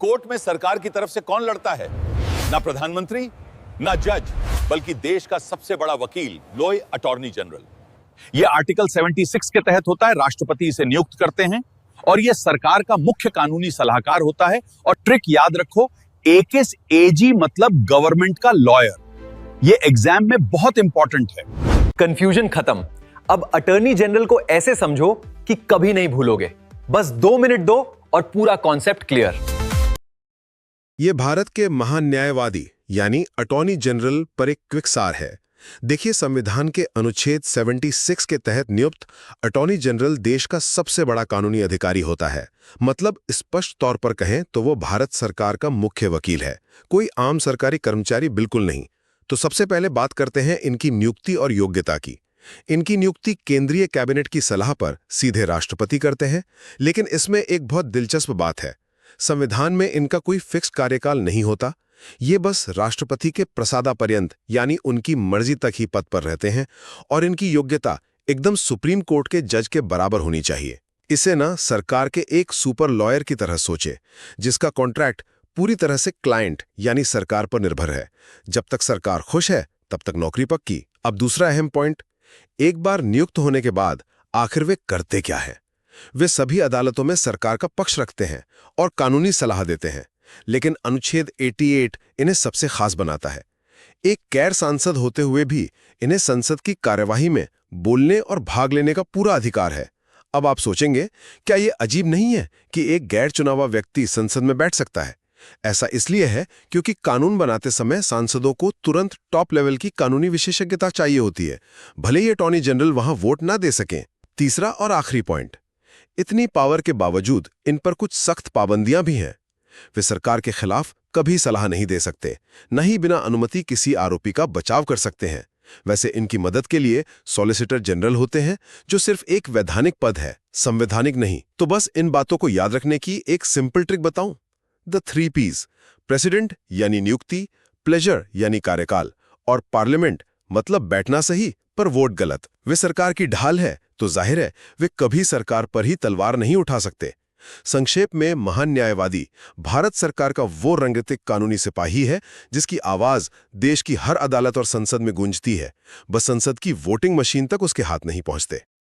Court में सरकार की तरफ से कौन लड़ता है? ना प्रधानमंत्री, ना जज, बल्कि देश का सबसे बड़ा वकील, लोअर अटॉर्नी जनरल। यह आर्टिकल 76 के तहत होता है, राष्ट्रपति इसे नियुक्त करते हैं और यह सरकार का मुख्य कानूनी सलाहकार होता है। और ट्रिक याद रखो, AKSAG मतलब गवर्नमेंट का लॉयर। यह एग्जाम में बहुत इंपॉर्टेंट है। कंफ्यूजन खत्म। अब अटॉर्नी जनरल को ऐसे समझो कि कभी नहीं भूलोगे। बस 2 मिनट दो और पूरा कॉन्सेप्ट क्लियर। ये भारत के महान न्यायवादी यानी अटॉर्नी जनरल पर एक क्विक सार है। देखिए, संविधान के अनुच्छेद 76 के तहत नियुक्त अटॉर्नी जनरल देश का सबसे बड़ा कानूनी अधिकारी होता है। मतलब स्पष्ट तौर पर कहें तो वो भारत सरकार का मुख्य वकील है, कोई आम सरकारी कर्मचारी बिल्कुल नहीं। तो सबसे पहले बात करते हैं इनकी नियुक्ति और योग्यता की। इनकी नियुक्ति केंद्रीय कैबिनेट की सलाह पर सीधे राष्ट्रपति करते हैं। लेकिन इसमें एक बहुत दिलचस्प बात है, संविधान में इनका कोई फिक्स कार्यकाल नहीं होता। ये बस राष्ट्रपति के प्रसादापर्यंत यानी उनकी मर्जी तक ही पद पर रहते हैं और इनकी योग्यता एकदम सुप्रीम कोर्ट के जज के बराबर होनी चाहिए। इसे ना सरकार के एक सुपर लॉयर की तरह सोचे, जिसका कॉन्ट्रैक्ट पूरी तरह से क्लाइंट यानी सरकार पर निर्भर है। जब तक सरकार खुश है तब तक नौकरी पक्की। अब दूसरा अहम पॉइंट, एक बार नियुक्त होने के बाद आखिर वे करते क्या है? वे सभी अदालतों में सरकार का पक्ष रखते हैं और कानूनी सलाह देते हैं। लेकिन अनुच्छेद 88 इन्हें सबसे खास बनाता है। एक गैर सांसद होते हुए भी इन्हें संसद की कार्यवाही में बोलने और भाग लेने का पूरा अधिकार है। अब आप सोचेंगे, क्या यह अजीब नहीं है कि एक गैर चुनावा व्यक्ति संसद में बैठ सकता है? ऐसा इसलिए है क्योंकि कानून बनाते समय सांसदों को तुरंत टॉप लेवल की कानूनी विशेषज्ञता चाहिए होती है, भले ही अटॉर्नी जनरल वहां वोट ना दे सकें। तीसरा और आखिरी पॉइंट, इतनी पावर के बावजूद इन पर कुछ सख्त पाबंदियां भी हैं। वे सरकार के खिलाफ कभी सलाह नहीं दे सकते, न ही बिना अनुमति किसी आरोपी का बचाव कर सकते हैं। वैसे इनकी मदद के लिए सॉलिसिटर जनरल होते हैं, जो सिर्फ एक वैधानिक पद है, संवैधानिक नहीं। तो बस इन बातों को याद रखने की एक सिंपल ट्रिक बताऊं। द 3 P's, प्रेसिडेंट यानी नियुक्ति, प्लेजर यानी कार्यकाल और पार्लियामेंट मतलब बैठना सही पर वोट गलत। वे सरकार की ढाल है तो जाहिर है वे कभी सरकार पर ही तलवार नहीं उठा सकते। संक्षेप में, महान न्यायवादी भारत सरकार का वो रंगीन कानूनी सिपाही है जिसकी आवाज देश की हर अदालत और संसद में गूंजती है। बस संसद की वोटिंग मशीन तक उसके हाथ नहीं पहुंचते।